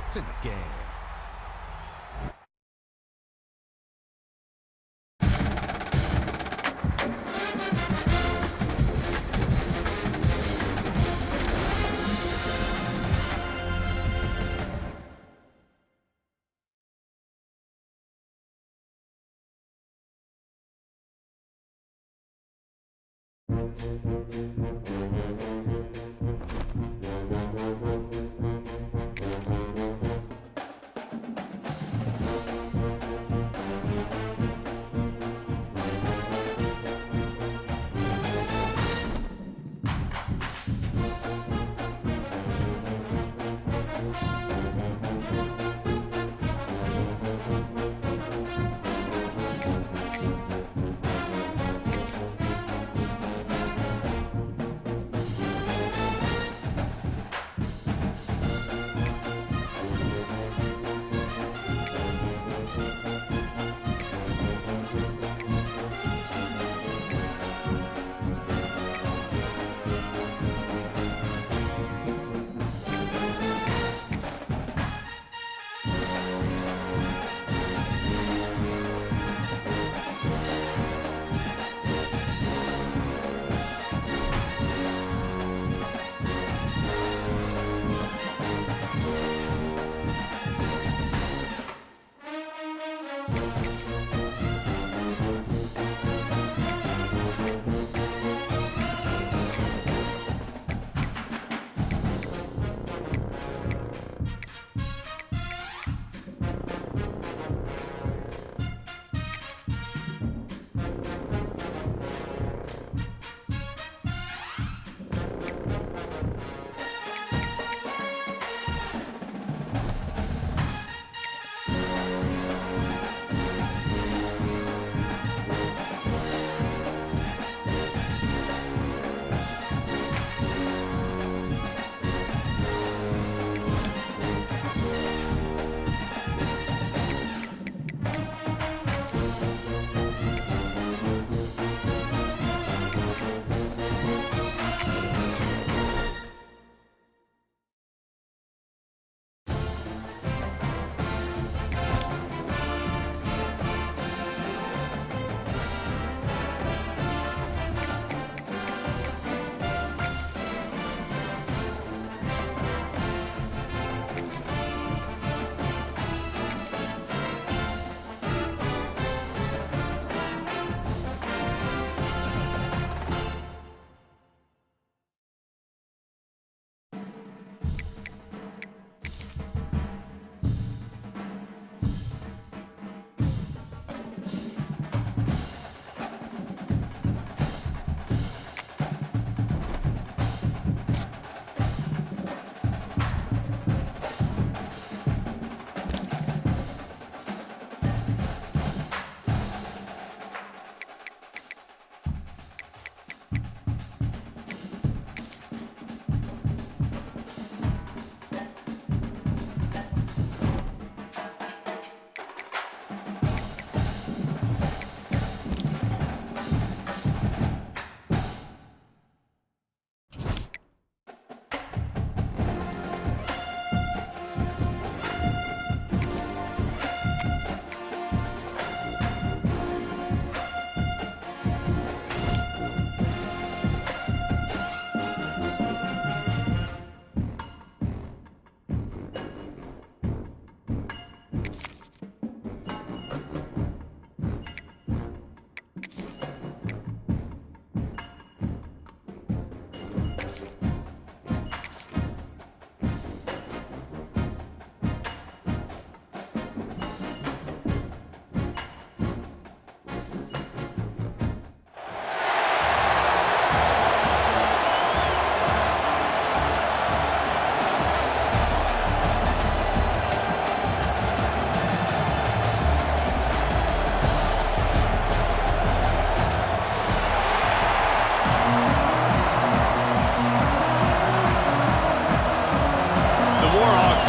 points in the game.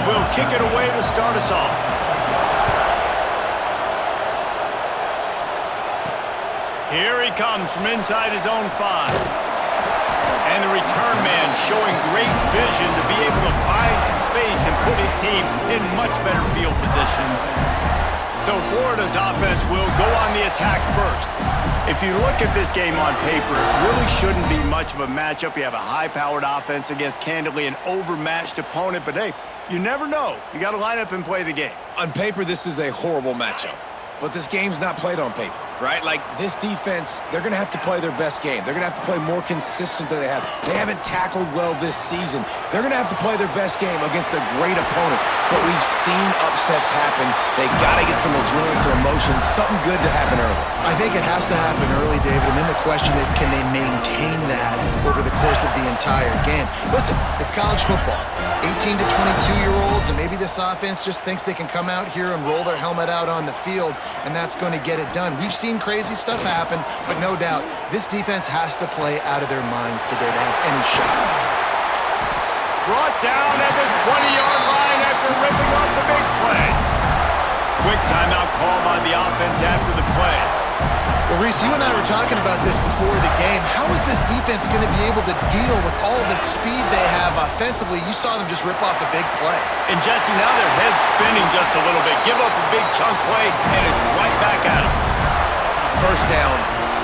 Will kick it away to start us off. Here he comes from inside his own 5. And the return man showing great vision to be able to find some space and put his team in much better field position. So Florida's offense will go on the attack first. If you look at this game on paper, it really shouldn't be much of a matchup. You have a high-powered offense against, candidly, an overmatched opponent. But, hey, you never know. You got to line up and play the game. On paper, this is a horrible matchup. But this game's not played on paper, right? Like, this defense, they're going to have to play their best game. They're going to have to play more consistent than they have. They haven't tackled well this season. They're going to have to play their best game against a great opponent. But we've seen upsets happen. They got to get some adrenaline, some emotion, something good to happen early. I think it has to happen early, David, and then the question is, can they maintain that over the course of the entire game? Listen, it's college football. 18 to 22-year-olds, and maybe this offense just thinks they can come out here and roll their helmet out on the field, and that's going to get it done. We've seen crazy stuff happen, but no doubt, this defense has to play out of their minds today to have any shot. Brought down at the 20-yard line after ripping off the big play. Quick timeout call by the offense after the play. Well, Reese, you and I were talking about this before the game. How is this defense going to be able to deal with all the speed they have offensively? You saw them just rip off a big play. And, Jesse, now their head's spinning just a little bit. Give up a big chunk play, and it's right back at them. First down,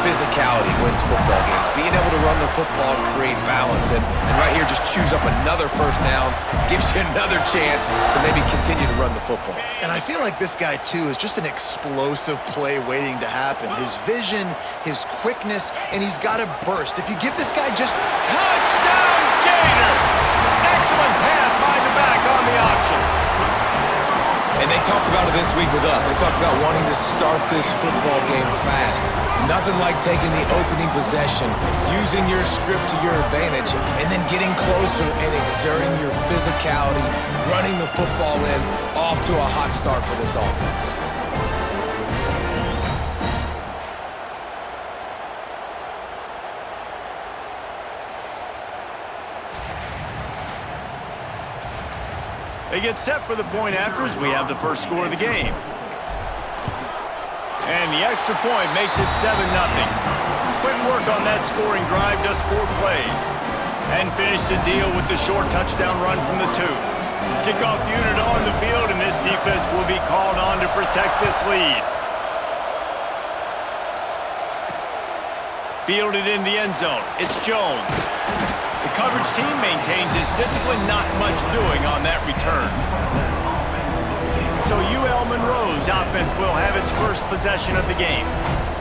physicality wins football games. Being able to run the football, create balance, and right here just choose up another first down, gives you another chance to maybe continue to run the football. And I feel like this guy, too, is just an explosive play waiting to happen. His vision, his quickness, and he's got a burst. If you give this guy just... Touchdown, Gator! Excellent pass by the back on the option. And they talked about it this week with us. They talked about wanting to start this football game fast. Nothing like taking the opening possession, using your script to your advantage, and then getting closer and exerting your physicality, running the football in, off to a hot start for this offense. They get set for the point after as we have the first score of the game. And the extra point makes it 7-0. Quick work on that scoring drive, just 4 plays. And finish the deal with the short touchdown run from the 2. Kickoff unit on the field, and this defense will be called on to protect this lead. Fielded in the end zone. It's Jones. The coverage team maintains his discipline, not much doing on that return. So UL Monroe's offense will have its first possession of the game.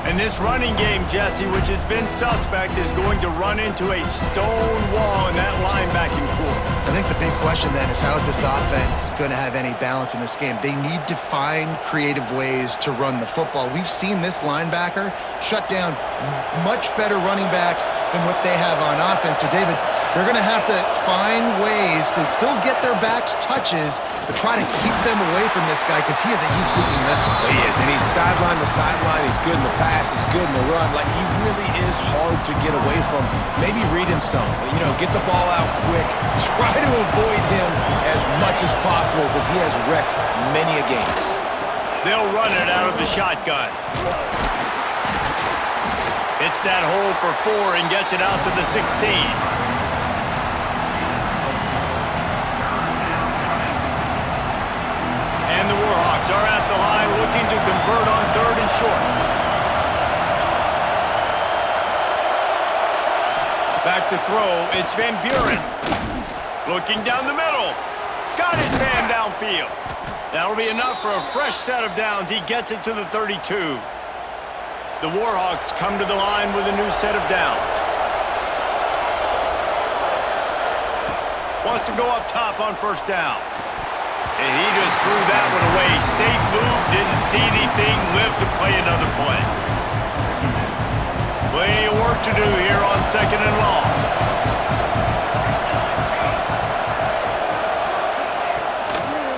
And this running game, Jesse, which has been suspect, is going to run into a stone wall in that linebacking core. I think the big question then is, how is this offense going to have any balance in this game? They need to find creative ways to run the football. We've seen this linebacker shut down much better running backs than what they have on offense. So, David, they're going to have to find ways to still get their backs touches, but try to keep them away from this guy because he is a heat-seeking missile. He is, and he's sideline to sideline. He's good in the pass. He's good in the run. Like, he really is hard to get away from. Maybe read him some. You know, get the ball out quick. Try to avoid him as much as possible because he has wrecked many a games. They'll run it out of the shotgun. It's that hole for 4 and gets it out to the 16. And the Warhawks are at the line looking to convert on 3rd and short. Back to throw, it's Van Buren. Looking down the middle. Got his man downfield. That'll be enough for a fresh set of downs. He gets it to the 32. The Warhawks come to the line with a new set of downs. Wants to go up top on first down. And he just threw that one away. Safe move, didn't see anything, lived to play another play. Plenty of work to do here on 2nd and long.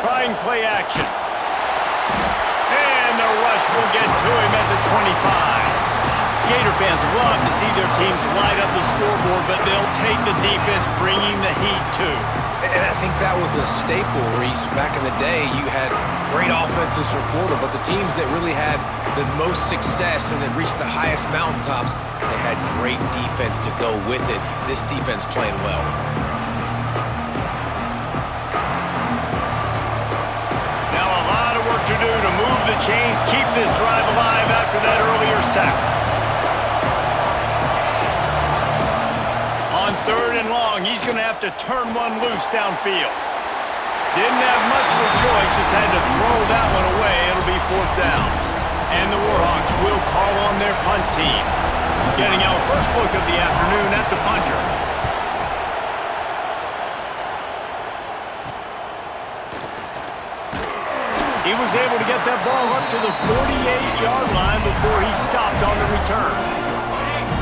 Trying play action. And the rush will get to him at the 25. Gator fans love to see their teams light up the scoreboard, but they'll take the defense bringing the heat too. And I think that was a staple, Reese. Back in the day, you had great offenses for Florida, but the teams that really had the most success and that reached the highest mountaintops, they had great defense to go with it. This defense playing well. Now a lot of work to do to move the chains, keep this drive alive after that earlier sack. On 3rd and long, he's going to have to turn one loose downfield. Didn't have much of a choice, just had to throw that one away. It'll be 4th down. And the Warhawks will call on their punt team. Getting our first look of the afternoon at the punter. He was able to get that ball up to the 48-yard line before he stopped on the return.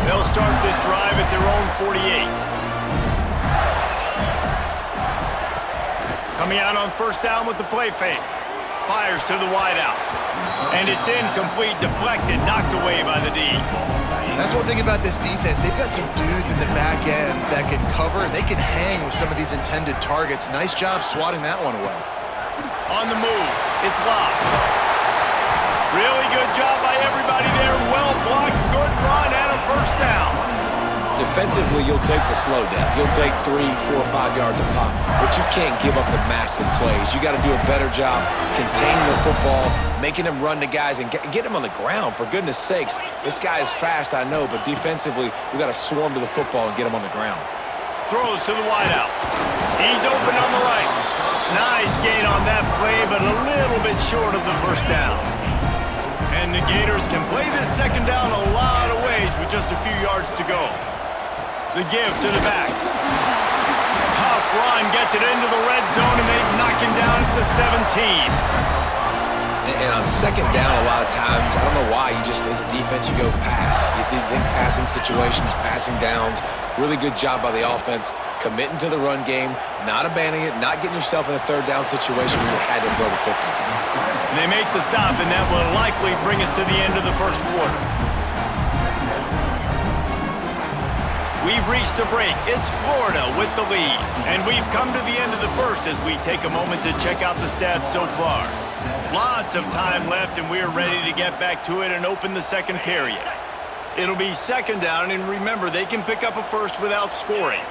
They'll start this drive at their own 48. Coming out on 1st down with the play fake. Fires to the wideout. And it's incomplete, deflected, knocked away by the D. That's one thing about this defense. They've got some dudes in the back end that can cover, and they can hang with some of these intended targets. Nice job swatting that one away. On the move, it's locked. Really good job by everybody there. Well blocked, good run, and a 1st down. Defensively, you'll take the slow death. You'll take 3, 4, 5 yards a pop, but you can't give up the massive plays. You got to do a better job containing the football, making him run to guys, and get him on the ground, for goodness sakes. This guy is fast, I know, but defensively, we got to swarm to the football and get him on the ground. Throws to the wideout. He's open on the right. Nice gain on that play, but a little bit short of the 1st down. And the Gators can play this 2nd down a lot of ways with just a few yards to go. The give to the back. Tough run, gets it into the red zone, and they knock him down at the 17. And on 2nd down, a lot of times, I don't know why, you just, as a defense, you go pass. You think passing situations, passing downs. Really good job by the offense, committing to the run game, not abandoning it, not getting yourself in a 3rd down situation where you had to throw the football. And they make the stop, and that will likely bring us to the end of the 1st quarter. We've reached a break. It's Florida with the lead. And we've come to the end of the 1st as we take a moment to check out the stats so far. Lots of time left, and we're ready to get back to it and open the 2nd period. It'll be 2nd down, and remember, they can pick up a 1st without scoring.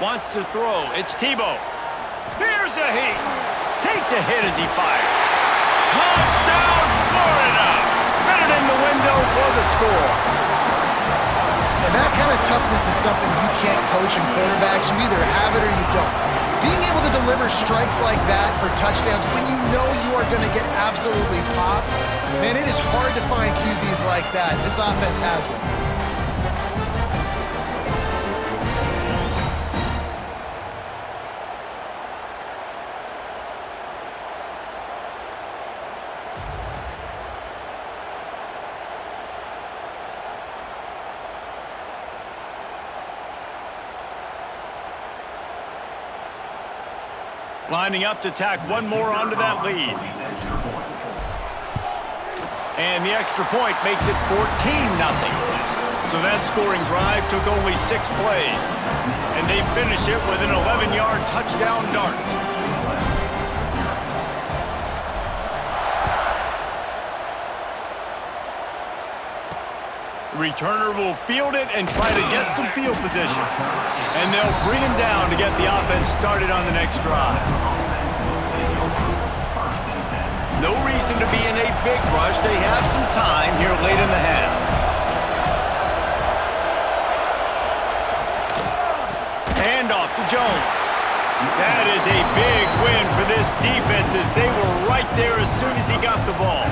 Wants to throw. It's Tebow. Here's a heat. Takes a hit as he fires. Touchdown, Florida! Fitted in the window for the score. And that kind of toughness is something you can't coach in quarterbacks. You either have it or you don't. Being able to deliver strikes like that for touchdowns when you know you are going to get absolutely popped, man, it is hard to find QBs like that. This offense has one. Lining up to tack one more onto that lead. And the extra point makes it 14-0. So that scoring drive took only 6 plays. And they finish it with an 11-yard touchdown dart. Returner will field it and try to get some field position. And they'll bring him down to get the offense started on the next drive. No reason to be in a big rush. They have some time here late in the half. Handoff to Jones. That is a big win for this defense as they were right there as soon as he got the ball.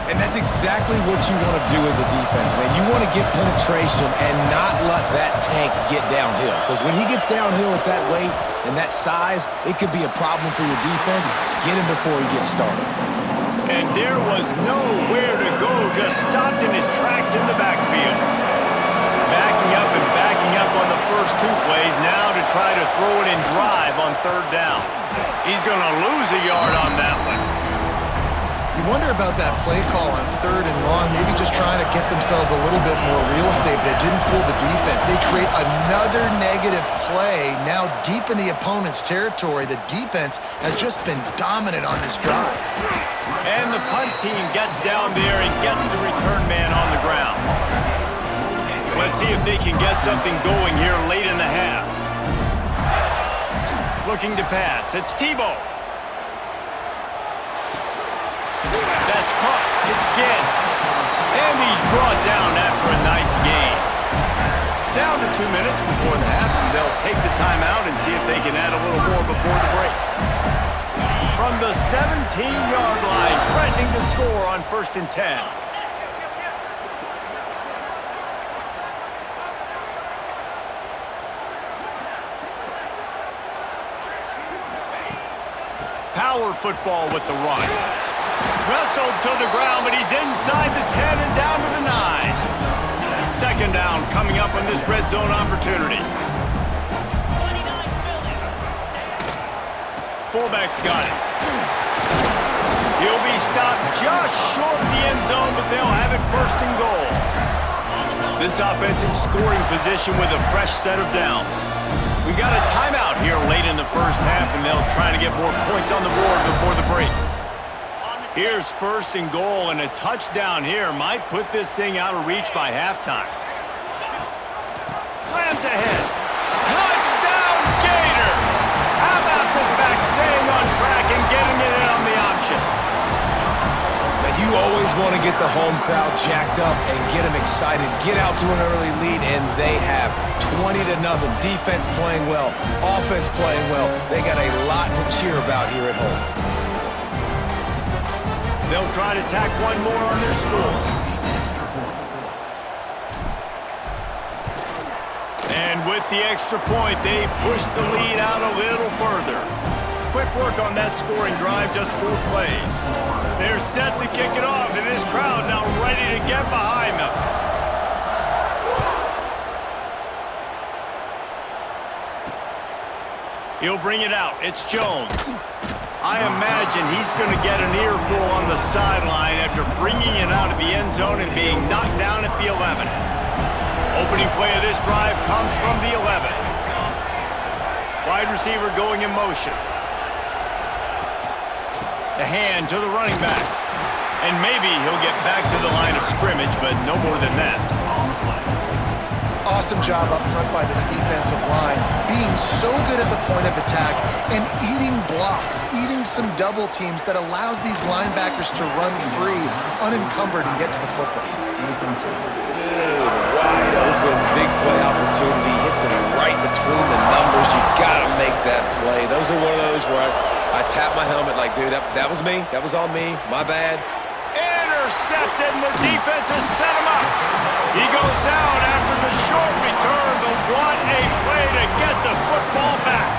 And that's exactly what you want to do as a defense, man. You want to get penetration and not let that tank get downhill. Because when he gets downhill at that weight and that size, it could be a problem for your defense. Get him before he gets started. And there was nowhere to go, just stopped in his tracks in the backfield. Backing up on the first 2 plays, now to try to throw it in drive on 3rd down. He's going to lose a yard on that one. You wonder about that play call on 3rd and long, maybe just trying to get themselves a little bit more real estate, but it didn't fool the defense. They create another negative play now deep in the opponent's territory. The defense has just been dominant on this drive. And the punt team gets down there and gets the return man on the ground. Let's see if they can get something going here late in the half. Looking to pass. It's Tebow. That's caught. It's Ginn. And he's brought down after a nice gain. Down to 2 minutes before the half, and they'll take the timeout and see if they can add a little more before the break. From the 17-yard line, threatening to score on 1st and 10. Power football with the run. Wrestled to the ground, but he's inside the 10 and down to the 9. 2nd down coming up on this red zone opportunity. Fullback's got it. He'll be stopped just short of the end zone, but they'll have it 1st and goal. This offense in scoring position with a fresh set of downs. We got a timeout here late in the 1st half, and they'll try to get more points on the board before the break. Here's 1st and goal, and a touchdown here might put this thing out of reach by halftime. Slams ahead. Touchdown, Gators! How about this back staying on track and getting it in on the option? Now, you always want to get the home crowd jacked up and get them excited. Get out to an early lead, and they have 20-0. Defense playing well, offense playing well. They got a lot to cheer about here at home. They'll try to tack one more on their score. And with the extra point, they push the lead out a little further. Quick work on that scoring drive, just 4 plays. They're set to kick it off, and this crowd now ready to get behind them. He'll bring it out. It's Jones. I imagine he's going to get an earful on the sideline after bringing it out of the end zone and being knocked down at the 11. Opening play of this drive comes from the 11. Wide receiver going in motion. The hand to the running back. And maybe he'll get back to the line of scrimmage, but no more than that. Awesome job up front by this defensive line, being so good at the point of attack and eating blocks, eating some double teams that allows these linebackers to run free, unencumbered, and get to the football. Good, wide open, big play opportunity. Hits him right between the numbers. You got to make that play. Those are one of those where I tap my helmet like, dude, that was me. That was all me. My bad. Intercepted, and the defense has set him up. He goes down after the short return, but what a play to get the football back.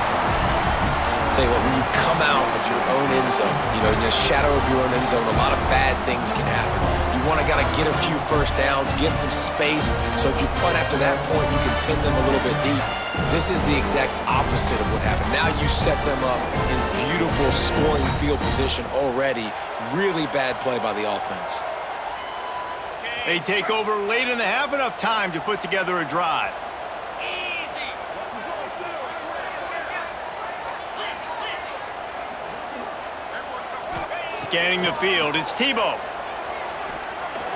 Tell you what, when you come out of your own end zone, in the shadow of your own end zone, a lot of bad things can happen. You want to get a few 1st downs, get some space, so if you punt after that point, you can pin them a little bit deep. This is the exact opposite of what happened. Now you set them up in beautiful scoring field position already. Really bad play by the offense. They take over late in the half, enough time to put together a drive. Scanning the field, it's Tebow.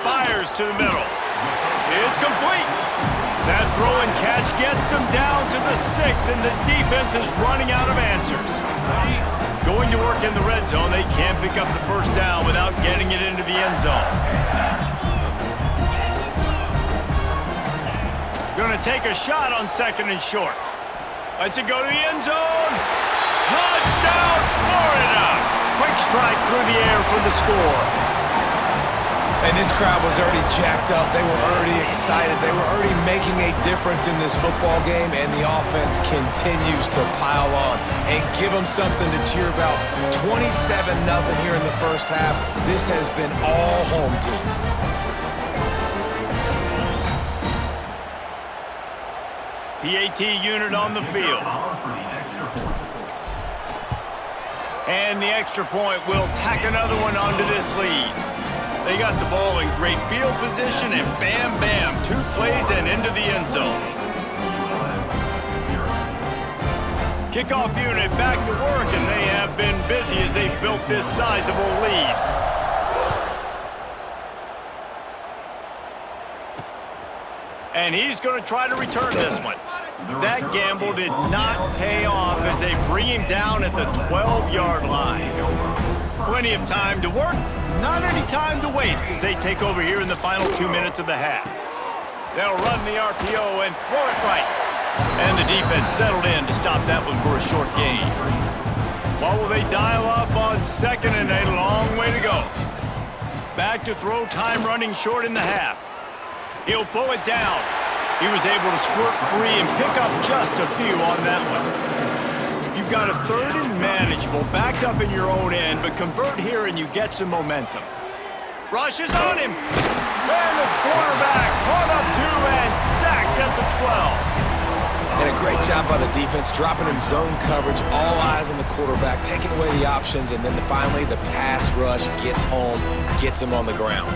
Fires to the middle. It's complete. That throw and catch gets them down to the 6, and the defense is running out of answers. Going to work in the red zone, they can't pick up the 1st down without getting it into the end zone. Going to take a shot on 2nd and short. Lets it go to the end zone. Touchdown, Florida! Quick strike through the air for the score. And this crowd was already jacked up. They were already excited. They were already making a difference in this football game, and the offense continues to pile on and give them something to cheer about. 27-0 here in the 1st half. This has been all home team. PAT unit on the field. And the extra point will tack another one onto this lead. They got the ball in great field position, and bam, bam, 2 plays and into the end zone. Kickoff unit back to work, and they have been busy as they've built this sizable lead. And he's going to try to return this one. That gamble did not pay off as they bring him down at the 12-yard line. Plenty of time to work, not any time to waste as they take over here in the final 2 minutes of the half. They'll run the RPO and throw it right. And the defense settled in to stop that one for a short gain. What will they dial up on second and a long way to go? Back to throw, time running short in the half. He'll pull it down. He was able to squirt free and pick up just a few on that one. You've got a 3rd and manageable backed up in your own end, but convert here and you get some momentum. Rush is on him. And the quarterback caught up 2 and sacked at the 12. And a great job by the defense, dropping in zone coverage, all eyes on the quarterback, taking away the options, and then finally the pass rush gets home, gets him on the ground.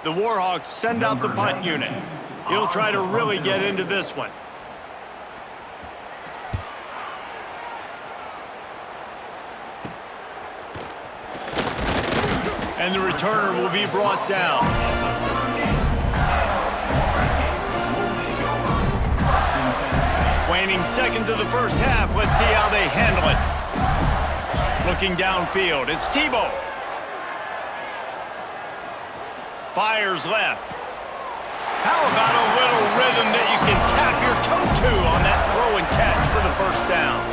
The Warhawks send out the punt unit. He'll try to really get into this one. And the returner will be brought down. Waning seconds of the first half. Let's see how they handle it. Looking downfield, it's Tebow. Fires left. How about a little rhythm that you can tap your toe to on that throw and catch for the first down?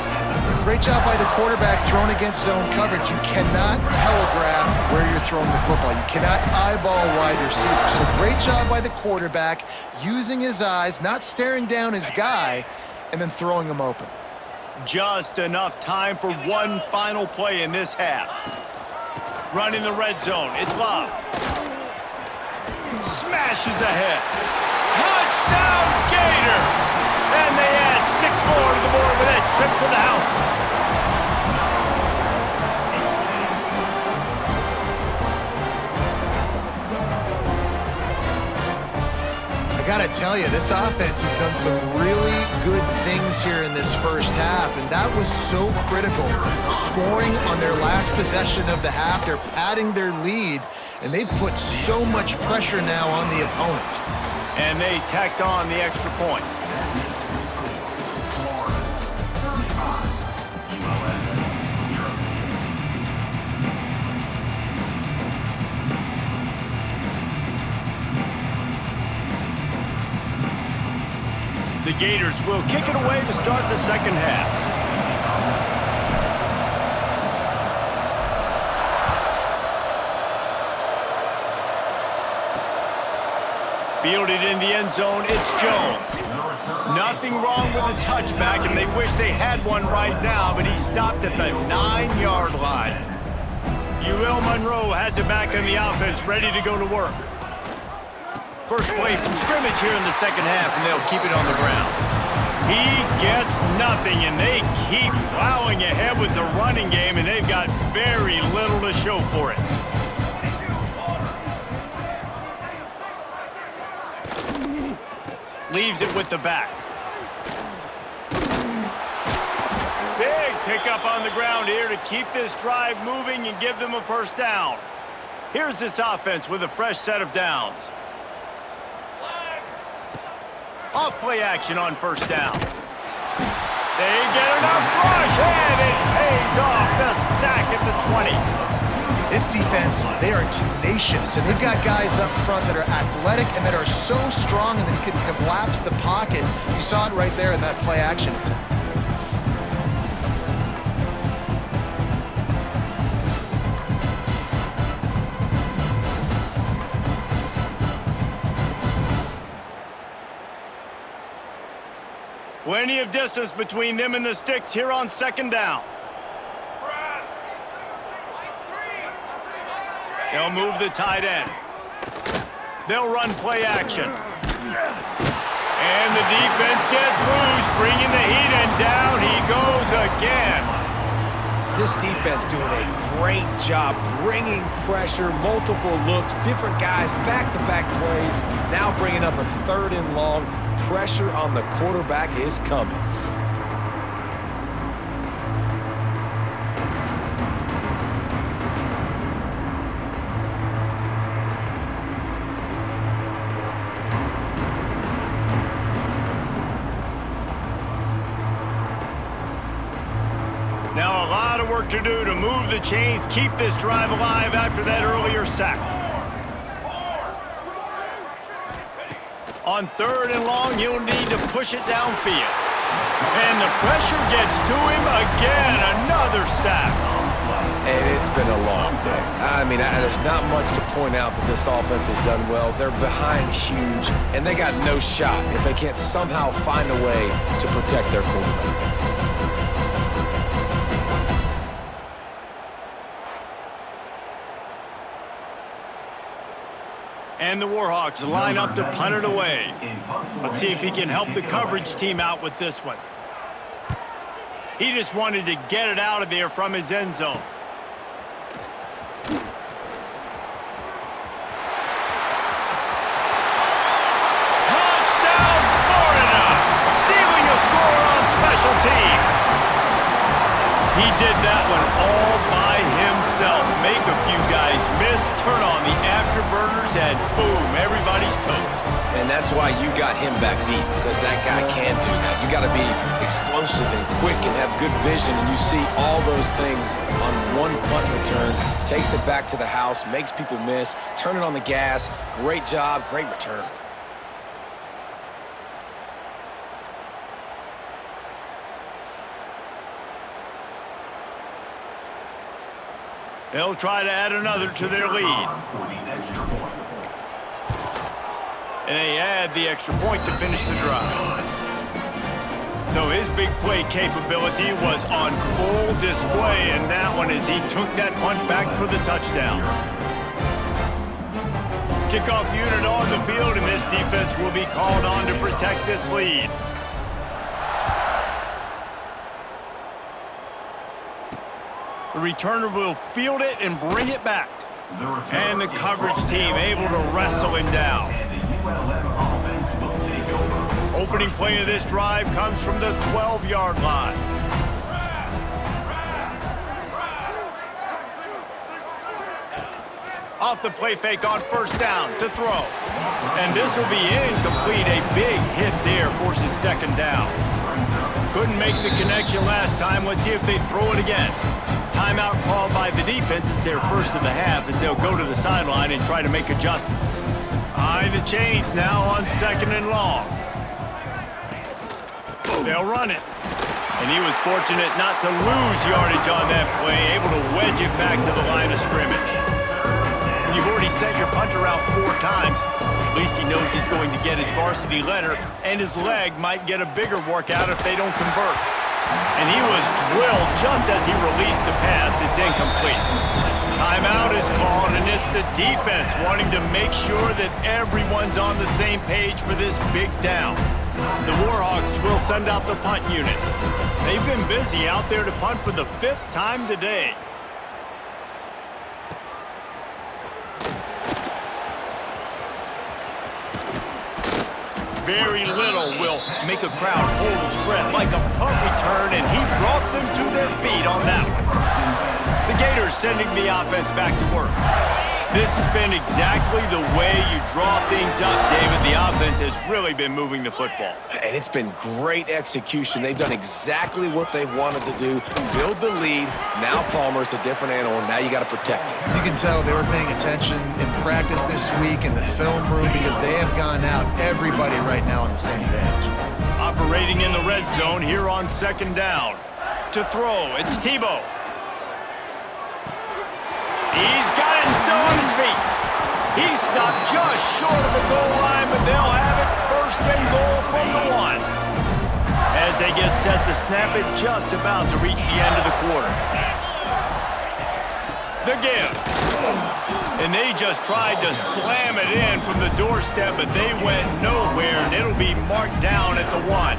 Great job by the quarterback thrown against zone coverage. You cannot telegraph where you're throwing the football. You cannot eyeball wide receiver. So great job by the quarterback using his eyes, not staring down his guy, and then throwing him open. Just enough time for one final play in this half. Running the red zone. It's Love. Smashes ahead. Touchdown, Gators! And they add 6 more to the board with that trip to the house. I gotta tell you, this offense has done some really good things here in this first half, and that was so critical. Scoring on their last possession of the half, they're padding their lead, and they've put so much pressure now on the opponent. And they tacked on the extra point. The Gators will kick it away to start the second half. Fielded in the end zone, it's Jones. Nothing wrong with the touchback, and they wish they had one right now, but he stopped at the 9-yard line. UL Monroe has it back in the offense, ready to go to work. First play from scrimmage here in the second half, and they'll keep it on the ground. He gets nothing, and they keep plowing ahead with the running game, and they've got very little to show for it. Leaves it with the back. Big pickup on the ground here to keep this drive moving and give them a first down. Here's this offense with a fresh set of downs. Off play action on first down. They get enough rush, and it pays off. The sack at the 20. This defense, they are tenacious, and they've got guys up front that are athletic and that are so strong and that can collapse the pocket. You saw it right there in that play action attempt. Plenty of distance between them and the sticks here on second down. They'll move the tight end. They'll run play action. And the defense gets loose, bringing the heat, and down he goes again. This defense doing a great job bringing pressure, multiple looks, different guys, back-to-back plays. Now bringing up a 3rd and long. Pressure on the quarterback is coming. Now a lot of work to do to move the chains, keep this drive alive after that earlier sack. On 3rd and long, he'll need to push it downfield. And the pressure gets to him again, another sack. And it's been a long day. I mean, there's not much to point out that this offense has done well. They're behind huge, and they got no shot if they can't somehow find a way to protect their quarterback. And the Warhawks line up to punt it away. Let's see if he can help the coverage team out with this one. He just wanted to get it out of there from his end zone. Touchdown, Florida! Stealing a score on special teams. He did that one all by himself. Make a few guys miss, turn on the afterburners, and boom, everybody's toast. And that's why you got him back deep, because that guy can do that. You got to be explosive and quick and have good vision, and you see all those things on one punt return. Takes it back to the house, makes people miss, turning on the gas. Great job, great return. They'll try to add another to their lead. And they add the extra point to finish the drive. So his big play capability was on full display in that one as he took that punt back for the touchdown. Kickoff unit on the field, and this defense will be called on to protect this lead. The returner will field it and bring it back. And the coverage team able to wrestle him down. Opening play of this drive comes from the 12-yard line. Off the play fake on 1st down to throw. And this will be incomplete. A big hit there forces 2nd down. Couldn't make the connection last time. Let's see if they throw it again. Timeout called by the defense. It's their first of the half as they'll go to the sideline and try to make adjustments. Behind the chains now on 2nd and long. They'll run it. And he was fortunate not to lose yardage on that play, able to wedge it back to the line of scrimmage. When you've already sent your punter out 4 times, at least he knows he's going to get his varsity letter, and his leg might get a bigger workout if they don't convert. And he was drilled just as he released the pass. It's incomplete. Timeout is called, and it's the defense wanting to make sure that everyone's on the same page for this big down. The Warhawks will send out the punt unit. They've been busy out there to punt for the 5th time today. Very little will make a crowd hold its breath like a punt return, and he brought them to their feet on that one. The Gators sending the offense back to work. This has been exactly the way you draw things up, David. The offense has really been moving the football. And it's been great execution. They've done exactly what they've wanted to do. Build the lead. Now Palmer's a different animal. Now you got to protect him. You can tell they were paying attention in practice this week in the film room because they have gone out, everybody right now on the same page. Operating in the red zone here on 2nd down. To throw, it's Tebow. He's got it and still on his feet. He stopped just short of the goal line, but they'll have it 1st and goal from the 1. As they get set to snap it, just about to reach the end of the quarter. The give. And they just tried to slam it in from the doorstep, but they went nowhere, and it'll be marked down at the 1.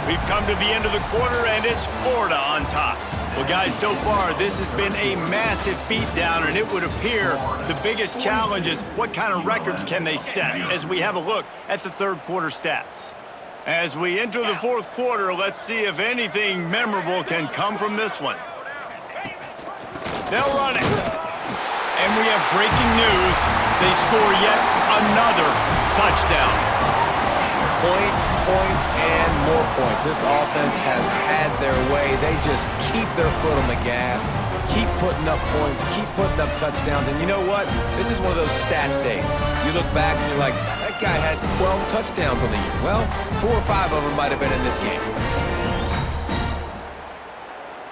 We've come to the end of the quarter, and it's Florida on top. Well, guys, so far, this has been a massive beatdown, and it would appear the biggest challenge is what kind of records can they set as we have a look at the third quarter stats. As we enter the fourth quarter, let's see if anything memorable can come from this one. They'll run it. And we have breaking news. They score yet another touchdown. Points, points, and more points. This offense has had their way. They just keep their foot on the gas, keep putting up points, keep putting up touchdowns. And you know what? This is one of those stats days. You look back and you're like, that guy had 12 touchdowns on the year. Well, 4 or 5 of them might have been in this game.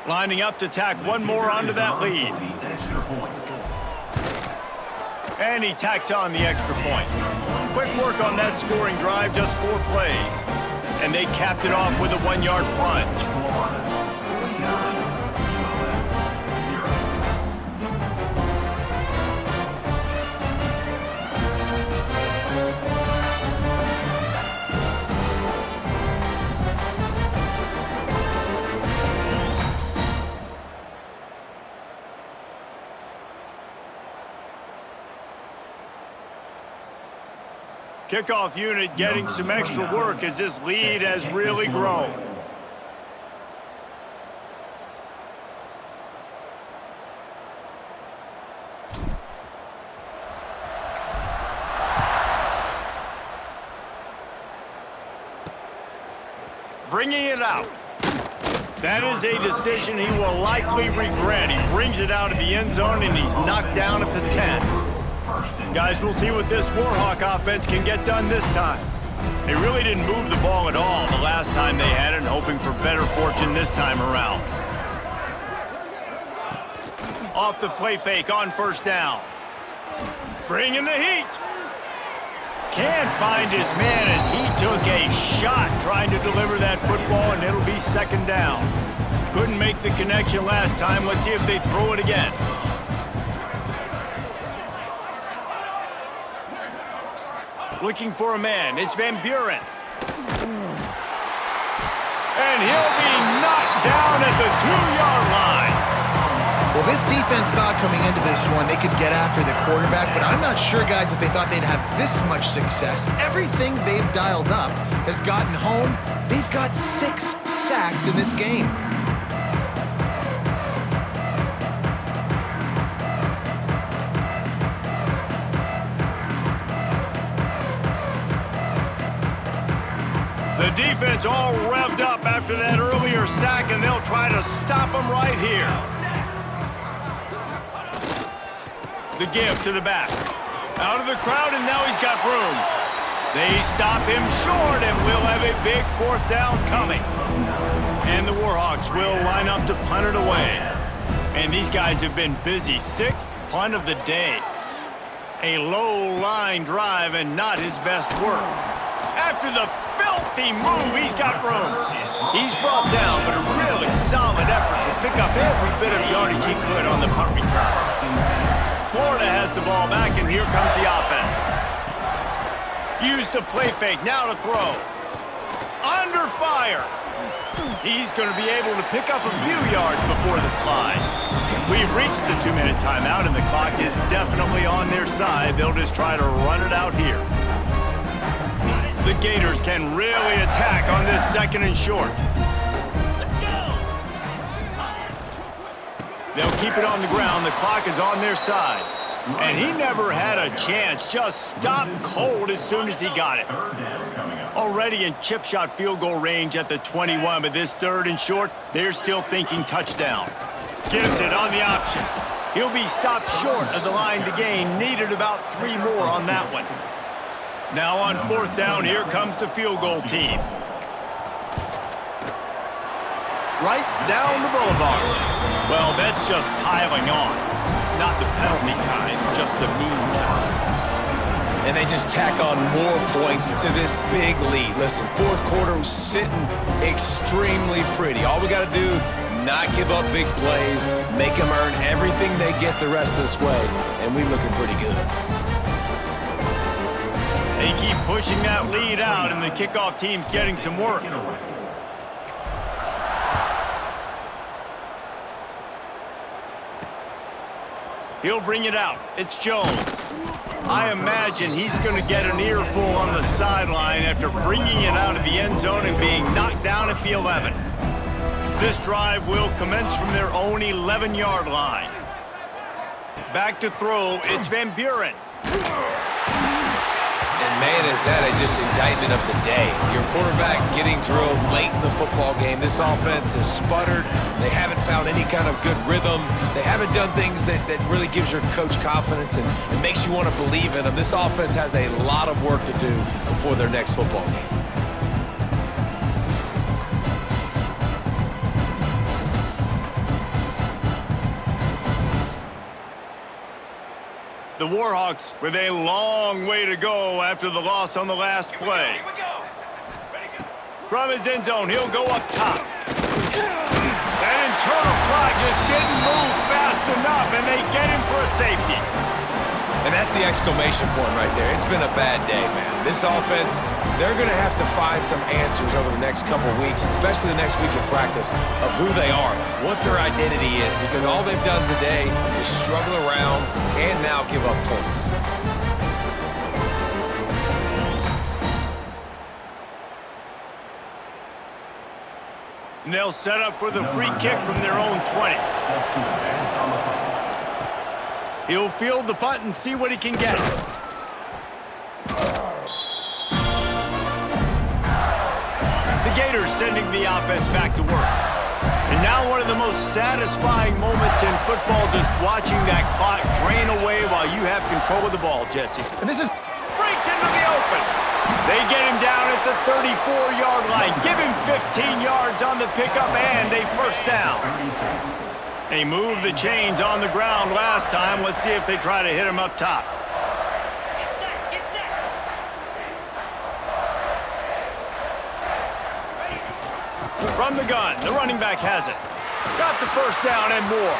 Lining up to tack one more onto that lead. And he tacks on the extra point. Quick work on that scoring drive, just 4 plays. And they capped it off with a 1-yard plunge. Kickoff unit getting some extra work as this lead has really grown. Bringing it out. That is a decision he will likely regret. He brings it out of the end zone and he's knocked down at the 10. Guys, we'll see what this Warhawk offense can get done this time. They really didn't move the ball at all the last time they had it, and hoping for better fortune this time around. Off the play fake on first down. Bringing the heat. Can't find his man as he took a shot trying to deliver that football, and it'll be second down. Couldn't make the connection last time. Let's see if they throw it again. Looking for a man. It's Van Buren. And he'll be knocked down at the 2-yard line. Well, this defense thought coming into this one they could get after the quarterback, but I'm not sure, guys, if they thought they'd have this much success. Everything they've dialed up has gotten home. They've got 6 sacks in this game. The defense all revved up after that earlier sack, and they'll try to stop him right here. The give to the back. Out of the crowd, and now he's got room. They stop him short, and we'll have a big 4th down coming. And the Warhawks will line up to punt it away. And these guys have been busy. 6th punt of the day. A low line drive and not his best work. After the filthy move, he's got room. He's brought down, but a really solid effort to pick up every bit of yardage he could on the punt return. Florida has the ball back, and here comes the offense. Use the play fake, now to throw. Under fire. He's going to be able to pick up a few yards before the slide. We've reached the 2-minute timeout, and the clock is definitely on their side. They'll just try to run it out here. The Gators can really attack on this 2nd and short. Let's go. They'll keep it on the ground. The clock is on their side. And he never had a chance. Just stopped cold as soon as he got it. Already in chip shot field goal range at the 21, but this 3rd and short, they're still thinking touchdown. Gives it on the option. He'll be stopped short of the line to gain. Needed about 3 more on that one. Now on 4th down, here comes the field goal team. Right down the boulevard. Well, that's just piling on. Not the penalty kind, just the mean kind. And they just tack on more points to this big lead. Listen, 4th quarter was sitting extremely pretty. All we got to do not give up big plays, make them earn everything they get the rest of this way, and we looking pretty good. They keep pushing that lead out, and the kickoff team's getting some work. He'll bring it out. It's Jones. I imagine he's going to get an earful on the sideline after bringing it out of the end zone and being knocked down at the 11. This drive will commence from their own 11-yard line. Back to throw, it's Van Buren. And man, is that just indictment of the day. Your quarterback getting drilled late in the football game. This offense has sputtered. They haven't found any kind of good rhythm. They haven't done things that really gives your coach confidence and makes you want to believe in them. This offense has a lot of work to do before their next football game. The Warhawks with a long way to go after the loss on the last play. From his end zone, he'll go up top. That internal clock just didn't move fast enough, and they get him for a safety. And that's the exclamation point right there. It's been a bad day, man. This offense, they're going to have to find some answers over the next couple weeks, especially the next week in practice, of who they are, what their identity is, because all they've done today is struggle around and now give up points. And they'll set up for the free kick from their own 20. He'll field the punt and see what he can get. The Gators sending the offense back to work. And now one of the most satisfying moments in football, just watching that clock drain away while you have control of the ball, Jesse. And this is Breaks into the open. They get him down at the 34-yard line. Give him 15 yards on the pickup and a first down. They moved the chains on the ground last time. Let's see if they try to hit him up top. Get set. From the gun, the running back has it. Got the first down and more.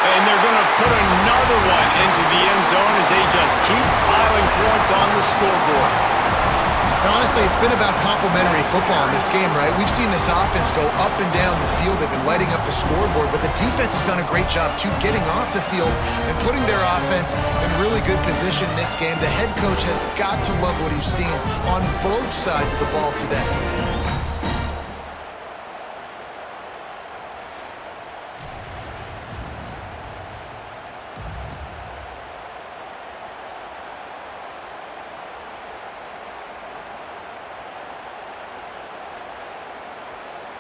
And they're going to put another one into the end zone as they just keep piling points on the scoreboard. honestly, it's been about complementary football in this game, right? We've seen this offense go up and down the field. They've been lighting up the scoreboard, but the defense has done a great job, too, getting off the field and putting their offense in really good position in this game. The head coach has got to love what he's seen on both sides of the ball today.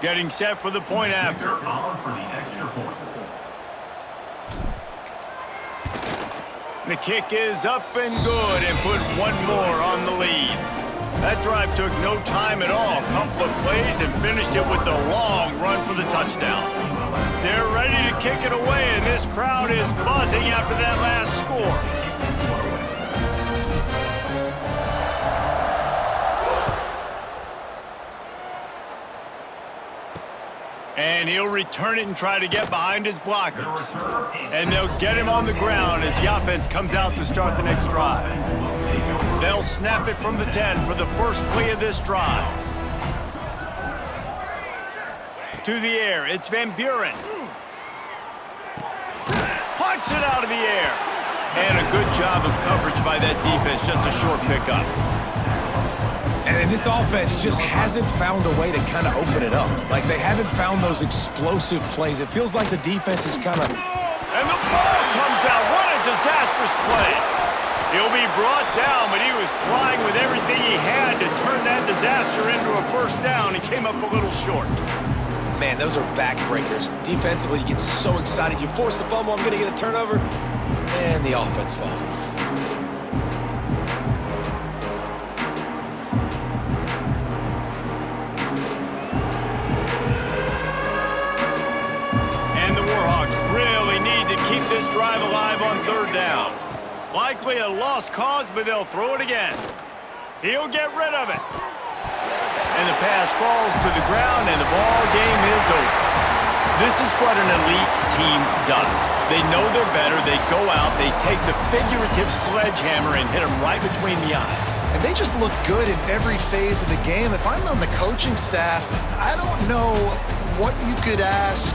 Getting set for the point after. The kick is up and good and put one more on the lead. That drive took no time at all. A couple of plays and finished it with a long run for the touchdown. They're ready to kick it away, and this crowd is buzzing after that last score. And he'll return it and try to get behind his blockers. And they'll get him on the ground as the offense comes out to start the next drive. They'll snap it from the 10 for the first play of this drive. To the air, it's Van Buren. Punts it out of the air. And a good job of coverage by that defense, just a short pickup. And this offense just hasn't found a way to kind of open it up. Like, they haven't found those explosive plays. It feels like the defense is kind of... And the ball comes out. What a disastrous play. He'll be brought down, but he was trying with everything he had to turn that disaster into a first down. He came up a little short. Man, those are backbreakers. Defensively, you get so excited. You force the fumble, I'm going to get a turnover, and the offense falls off. Keep this drive alive on third down. Likely a lost cause, but they'll throw it again. He'll get rid of it. And the pass falls to the ground, and the ball game is over. This is what an elite team does. They know they're better. They go out, they take the figurative sledgehammer and hit them right between the eyes. And they just look good in every phase of the game. If I'm on the coaching staff, I don't know what you could ask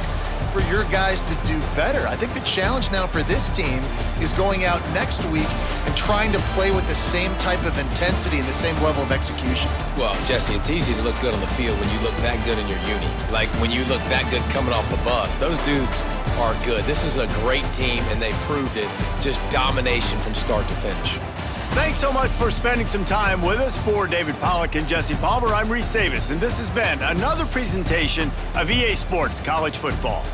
for your guys to do better. I think the challenge now for this team is going out next week and trying to play with the same type of intensity and the same level of execution. Well, Jesse, it's easy to look good on the field when you look that good in your uni. Like when you look that good coming off the bus. Those dudes are good. This is a great team, and they proved it. Just domination from start to finish. Thanks so much for spending some time with us. For David Pollack and Jesse Palmer, I'm Reese Davis, and this has been another presentation of EA Sports College Football.